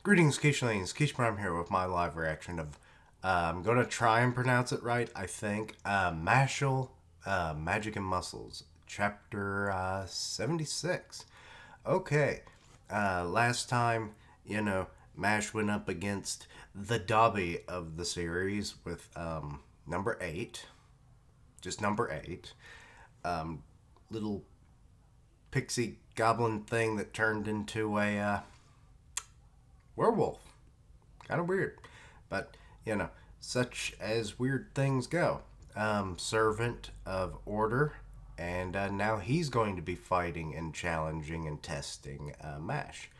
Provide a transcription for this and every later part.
Greetings, Quiche Lanes. Quiche Prime here with my live reaction of, I'm going to try and pronounce it right, I think, Mashle, Magic and Muscles, Chapter 76. Okay, last time, Mash went up against the Dobby of the series with number 8, just number 8, little pixie goblin thing that turned into a werewolf. Kind of weird. But, such as weird things go. Servant of Orter, and now he's going to be fighting and challenging and testing Mash.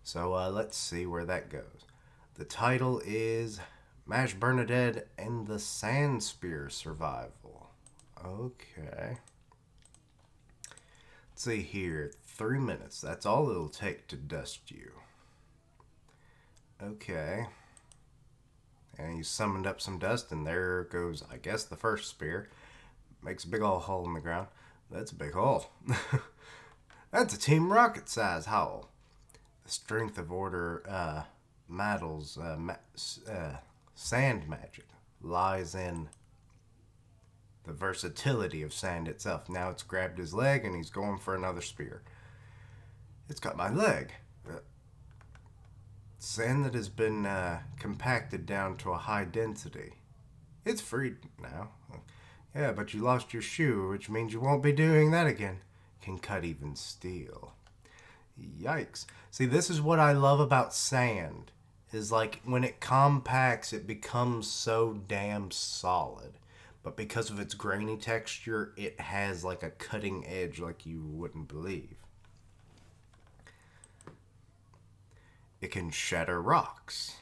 So let's see where that goes. The title is Mash Bernadette and the Sand Spear Survival. Okay. Let's see here. 3 minutes. That's all it'll take to dust you. Okay. And he summoned up some dust, and there goes, I guess, the first spear. Makes a big old hole in the ground. That's a big hole. That's a Team Rocket size hole. The strength of Orter Maddle's sand magic lies in the versatility of sand itself. Now it's grabbed his leg, and he's going for another spear. It's got my leg. Sand that has been compacted down to a high density. It's free now. Yeah, but you lost your shoe, which means you won't be doing that again. Can cut even steel. Yikes. See, this is what I love about sand. Is like when it compacts, it becomes so damn solid. But because of its grainy texture, it has like a cutting edge like you wouldn't believe. It can shatter rocks.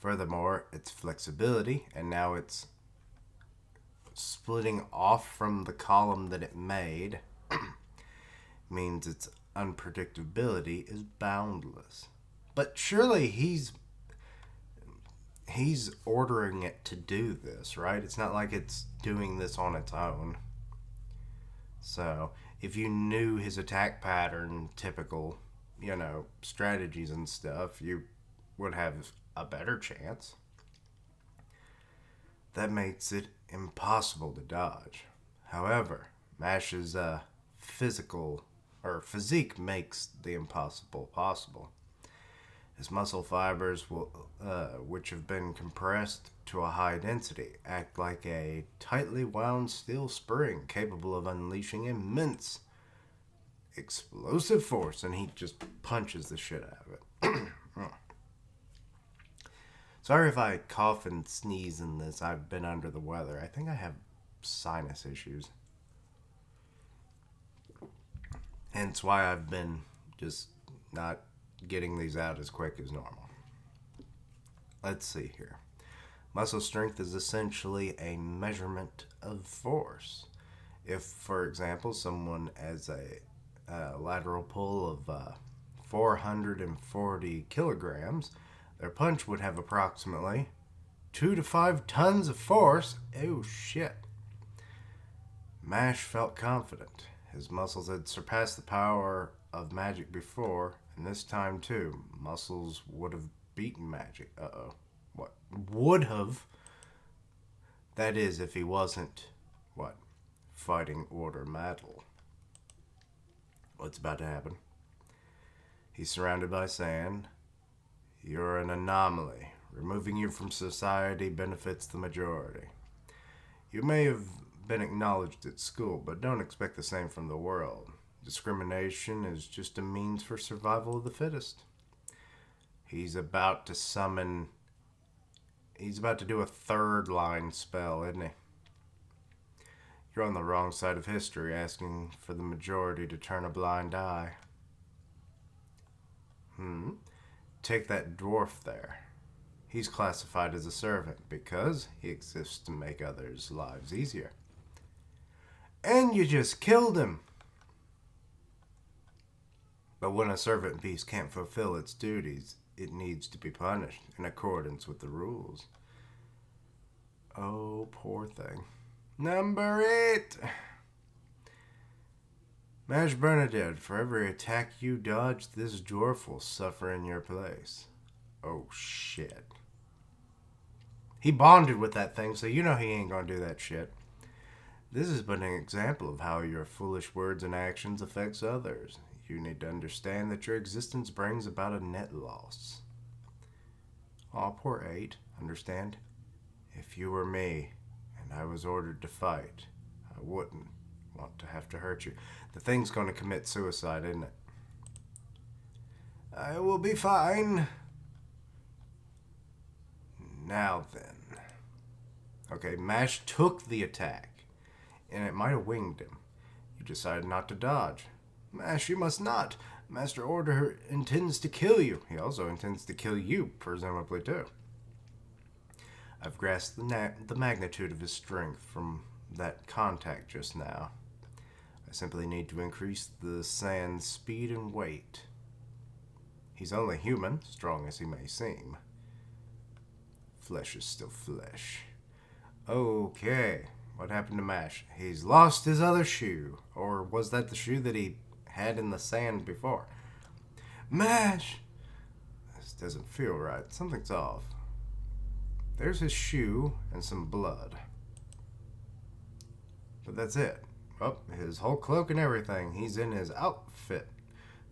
Furthermore, its flexibility, and now it's splitting off from the column that it made, means its unpredictability is boundless. But surely he's ordering it to do this, right? It's not like it's doing this on its own. So, if you knew his attack pattern, typical strategies and stuff, you would have a better chance. That makes it impossible to dodge. However, Mash's physique makes the impossible possible. His muscle fibers, which have been compressed to a high density, act like a tightly wound steel spring capable of unleashing immense explosive force, and he just punches the shit out of it. Sorry if I cough and sneeze in this. I've been under the weather. I think I have sinus issues. Hence why I've been just not getting these out as quick as normal. Let's see here. Muscle strength is essentially a measurement of force. If, for example, someone has a lateral pull of 440 kilograms, their punch would have approximately 2 to 5 tons of force. Oh shit. Mash felt confident. His muscles had surpassed the power of magic before, and this time too, muscles would have beaten magic. Uh-oh. What? Would have? That is, if he wasn't, fighting Orter Maddle. What's about to happen? He's surrounded by sand. You're an anomaly. Removing you from society benefits the majority. You may have been acknowledged at school, but don't expect the same from the world. Discrimination is just a means for survival of the fittest. He's about to do a third line spell, isn't he? You're on the wrong side of history, asking for the majority to turn a blind eye. Take that dwarf there. He's classified as a servant because he exists to make others' lives easier. And you just killed him! But when a servant beast can't fulfill its duties, it needs to be punished in accordance with the rules. Oh, poor thing. Number 8. Mash Bernadette, for every attack you dodge, this dwarf will suffer in your place. Oh, shit. He bonded with that thing, so you know he ain't gonna do that shit. This is but an example of how your foolish words and actions affects others. You need to understand that your existence brings about a net loss. Aw, poor 8, understand? If you were me, and I was ordered to fight, I wouldn't want to have to hurt you. The thing's gonna commit suicide, isn't it? I will be fine. Now then. Okay, Mash took the attack, and it might have winged him. You decided not to dodge. Mash, you must not. Master Orter intends to kill you. He also intends to kill you, presumably, too. I've grasped the magnitude of his strength from that contact just now. I simply need to increase the sand's speed and weight. He's only human, strong as he may seem. Flesh is still flesh. Okay, what happened to Mash? He's lost his other shoe. Or was that the shoe that he had in the sand before? Mash! This doesn't feel right. Something's off. There's his shoe and some blood. But that's it. Oh, his whole cloak and everything. He's in his outfit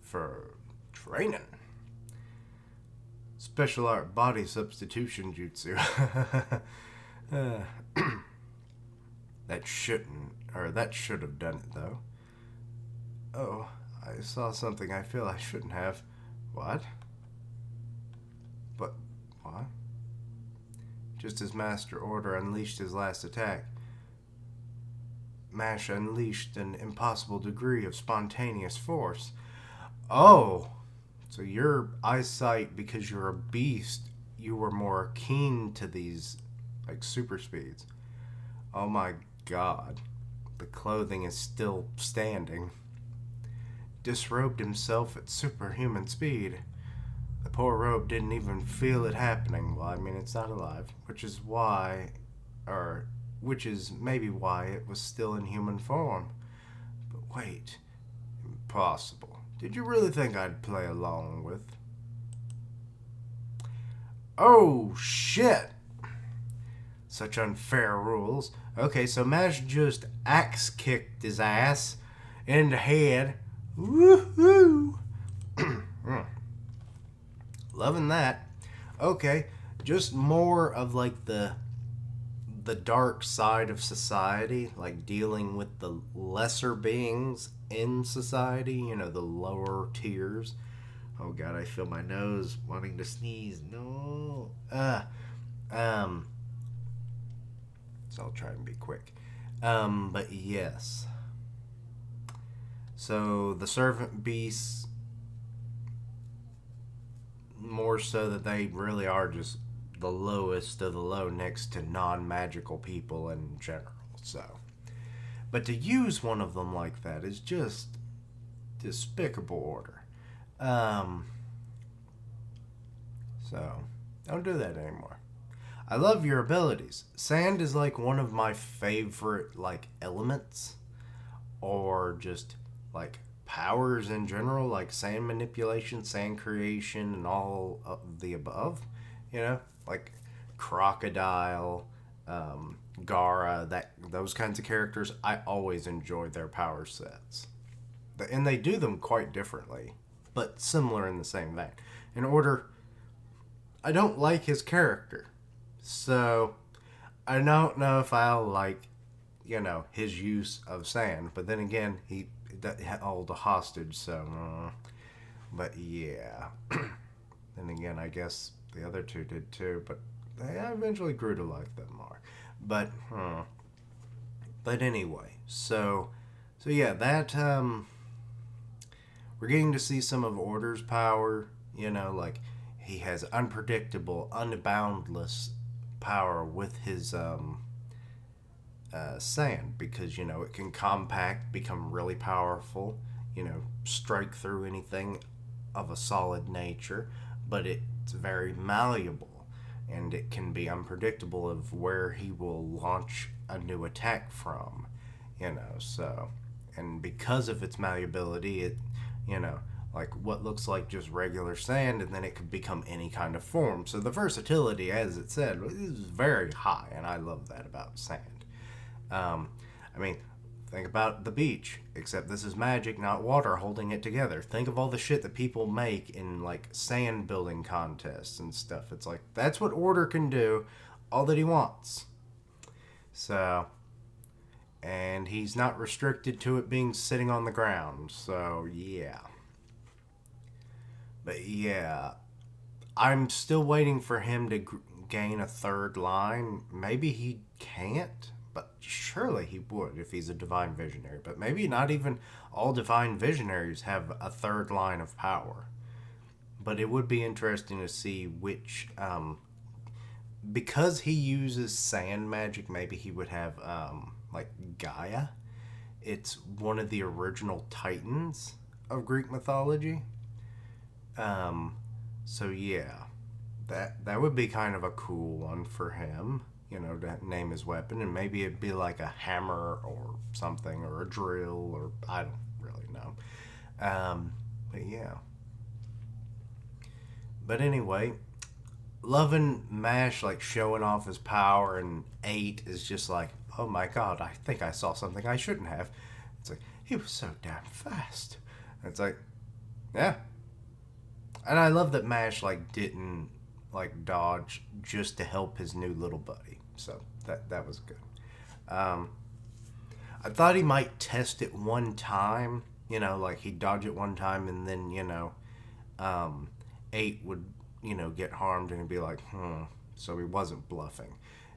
for training. Special art body substitution jutsu. That should have done it, though. Oh, I saw something I feel I shouldn't have. What? But, what? Just as Master Orter unleashed his last attack, Mash unleashed an impossible degree of spontaneous force. Oh! So your eyesight, because you're a beast, you were more keen to these, like, super speeds. Oh my god. The clothing is still standing. Disrobed himself at superhuman speed. The poor robe didn't even feel it happening. Well, I mean, it's not alive. Which is maybe why it was still in human form. But wait. Impossible. Did you really think I'd play along with? Oh, shit! Such unfair rules. Okay, so Mash just axe kicked his ass in the head. Woohoo! Loving that. Okay, just more of like the dark side of society, like dealing with the lesser beings in society, you know, the lower tiers. Oh god, I feel my nose wanting to sneeze. No. So I'll try and be quick. But yes. So the servant beasts, more so that they really are just the lowest of the low next to non-magical people in general. So, but to use one of them like that is just despicable, Order. So don't do that anymore. I love your abilities. Sand is like one of my favorite like elements, or just like powers in general, like sand manipulation, sand creation, and all of the above. You know, like Crocodile, Gara, those kinds of characters. I always enjoy their power sets, and they do them quite differently, but similar in the same vein. In Order, I don't like his character, so I don't know if I'll like, you know, his use of sand. But then again, he held a hostage, so. But yeah. Then again, I guess the other two did too, but I eventually grew to like them more. But anyway, so yeah, that we're getting to see some of Order's power. You know, like he has unpredictable, unboundless power with his sand, because, you know, it can compact, become really powerful, you know, strike through anything of a solid nature, but it's very malleable, and it can be unpredictable of where he will launch a new attack from, you know. So and because of its malleability, it, you know, like what looks like just regular sand, and then it could become any kind of form. So the versatility, as it said, is very high, and I love that about sand. Um, I mean, think about the beach, except this is magic, not water holding it together. Think of all the shit that people make in like sand building contests and stuff. It's like that's what Orter can do, all that he wants. So, and he's not restricted to it being sitting on the ground. So, yeah. But yeah, I'm still waiting for him to gain a third line. Maybe he can't, but surely he would if he's a divine visionary. But maybe not even all divine visionaries have a third line of power. But it would be interesting to see which, because he uses sand magic, maybe he would have, like Gaia. It's one of the original titans of Greek mythology. Um, so yeah, that would be kind of a cool one for him, to name his weapon, and maybe it'd be like a hammer or something, or a drill, or I don't really know. But yeah. But anyway, loving Mash like showing off his power, and 8 is just like, oh my god, I think I saw something I shouldn't have. It's like, he was so damn fast. And it's like, yeah. And I love that Mash like didn't like dodge just to help his new little buddy. So that was good. Um, I thought he might test it one time, like he'd dodge it one time, and then, um, 8 would, get harmed, and he'd be like, so he wasn't bluffing.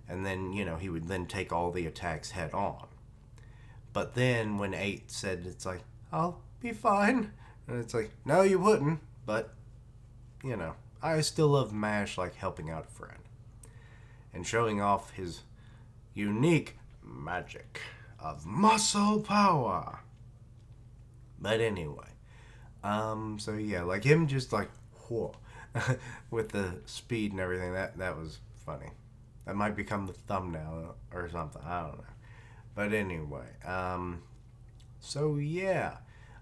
And then, he would then take all the attacks head on. But then when 8 said, it's like, I'll be fine, and it's like, no, you wouldn't. But, I still love Mash like helping out a friend and showing off his unique magic of muscle power. But anyway, so yeah, like him just like, whoa, with the speed and everything, that was funny. That might become the thumbnail or something, I don't know. But anyway, so yeah.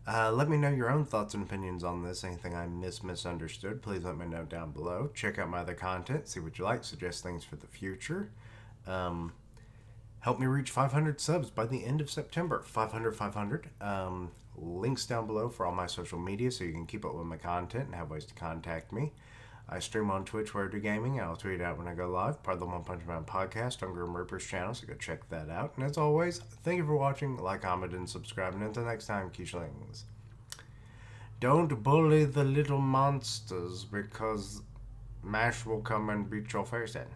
Let me know your own thoughts and opinions on this. Anything I misunderstood, please let me know down below. Check out my other content, see what you like, suggest things for the future. Help me reach 500 subs by the end of September. 500. Links down below for all my social media so you can keep up with my content and have ways to contact me. I stream on Twitch, Orter Gaming. I'll tweet out when I go live. Part of the One Punch Man podcast on Grim Reaper's channel, so go check that out. And as always, thank you for watching. Like, comment, and subscribe. And until next time, Quiche-lings, don't bully the little monsters, because Mash will come and beat your face in.